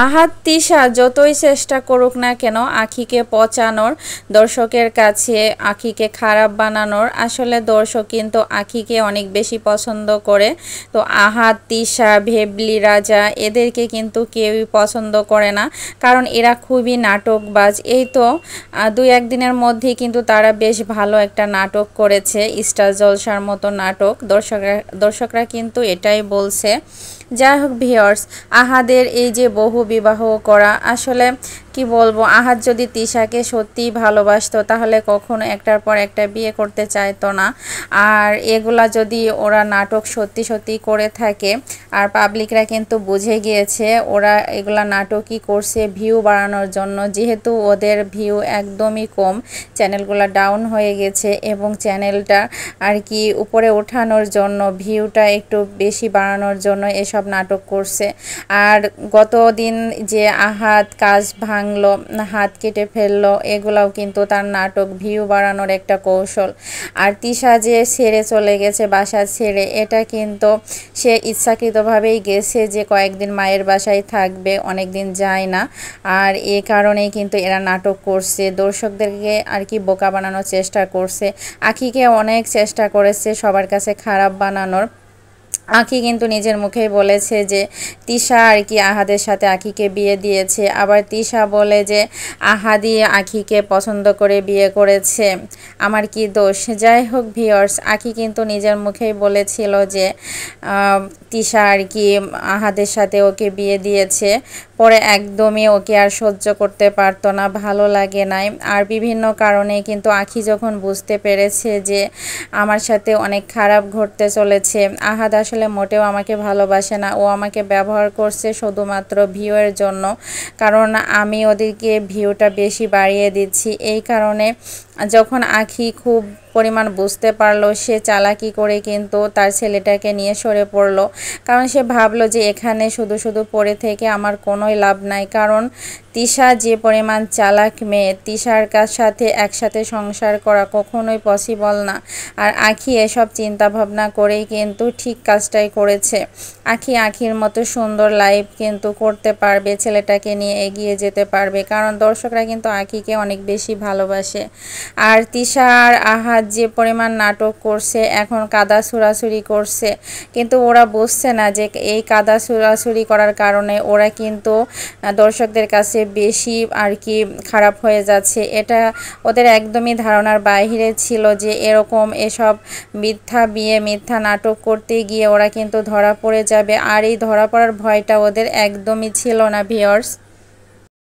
আহাদ তিশা যতই চেষ্টা করুক না কেন আখিকে পচানোর, দর্শকের কাছে আখিকে খারাপ বানানোর, আসলে দর্শক কিন্তু আখিকে অনেক বেশি পছন্দ করে। তো আহাদ, তিশা, ভেবলি, রাজা এদেরকে কিন্তু কেউই পছন্দ করে না, কারণ এরা খুবই নাটকবাজ। এই তো 2-1 দিনের মধ্যেই কিন্তু তারা বেশ ভালো একটা নাটক করেছে, স্টার জলসার মতো নাটক। দর্শকরা কিন্তু এটাই বলছে। যাই হোক ভিউয়ার্স, আহাদের এই যে বহু বিবাহ করা, আসলে কি বলবো, আহাদ যদি তিশাকে সত্যিই ভালোবাসতো তাহলে কখনো একটার পর একটা বিয়ে করতে চাইতো না। আর এগুলা যদি ওরা নাটক সত্যি সত্যি করে থাকে, আর পাবলিকরা কিন্তু বুঝে গিয়েছে ওরা এগুলা নাটকই করছে ভিউ বাড়ানোর জন্য, যেহেতু ওদের ভিউ একদমই কম, চ্যানেলগুলো ডাউন হয়ে গেছে এবং চ্যানেলটা আর কি উপরে ওঠানোর জন্য, ভিউটা একটু বেশি বাড়ানোর জন্য এসব নাটক করছে। আর গতদিন যে আহাদ কাজ ভাঙলো, হাত কেটে ফেললো, এগুলাও কিন্তু তার নাটক, ভিউ বাড়ানোর একটা কৌশল। আর তিশা যে ছেড়ে চলে গেছে, বাসা ছেড়ে, এটা কিন্তু সে ইচ্ছাকৃতভাবেই গেছে যে কয়েকদিন মায়ের বাসায় থাকবে, অনেক দিন যায় না। আর এ কারণেই কিন্তু এরা নাটক করছে, দর্শকদেরকে আর কি বোকা বানানোর চেষ্টা করছে। আখিকে অনেক চেষ্টা করেছে সবার কাছে খারাপ বানানোর। আখি কিন্তু নিজের মুখেই বলেছে যে তিশা আর কি আহাদের সাথে আখিকে বিয়ে দিয়েছে, আবার তিশা বলে যে আহাদি আখিকে পছন্দ করে বিয়ে করেছে, আমার কি দোষ। যাই হোক ভিউয়ার্স, আখি কিন্তু নিজের মুখেই বলেছিল যে তিশা আর কি আহাদের সাথে ওকে বিয়ে দিয়েছে, পরে একদমই ওকে আর সহ্য করতে পারতো না, ভালো লাগে নাই। আর বিভিন্ন কারণে কিন্তু আখি যখন বুঝতে পেরেছে যে আমার সাথে অনেক খারাপ ঘটতে চলেছে, আহাদ আসলে মোটেও আমাকে ভালোবাসে না, ও আমাকে ব্যবহার করছে শুধুমাত্র ভিউয়ের জন্য, কারণ আমি ওদেরকে ভিউটা বেশি বাড়িয়ে দিচ্ছি। এই কারণে যখন আখি খুব পরিমাণ বুঝতে পারলো, সে চালাকি করে কিন্তু তার ছেলেটাকে নিয়ে সরে পড়লো, কারণ সে ভাবলো যে এখানে শুধু শুধু পড়ে থেকে আমার কোনোই লাভ নাই। কারণ তিশা যে পরিমাণ চালাক মেয়ে, তিশার সাথে একসাথে সংসার করা কখনোই পসিবল না। আর আখি এসব চিন্তা ভাবনা করেই কিন্তু ঠিক কাজটাই করেছে। আখির মতো সুন্দর লাইফ কিন্তু করতে পারবে, ছেলেটাকে নিয়ে এগিয়ে যেতে পারবে, কারণ দর্শকরা কিন্তু আখিকে অনেক বেশি ভালোবাসে। আর তিশা আর আহাদ যে পরিমাণ নাটক করছে, এখন কাদা ছুড়াছুড়ি করছে, কিন্তু ওরা বুঝছে না যে এই কাদা ছুড়াছুড়ি করার কারণে ওরা কিন্তু দর্শকদের কাছে বেশি আর কি খারাপ হয়ে যাচ্ছে। এটা ওদের একদমই ধারণার বাইরে ছিল যে এরকম এসব মিথ্যা বিয়ে, মিথ্যা নাটক করতে গিয়ে ওরা কিন্তু ধরা পড়ে যাবে, আর এই ধরা পড়ার ভয়টা ওদের একদমই ছিল না ভিউয়ার্স।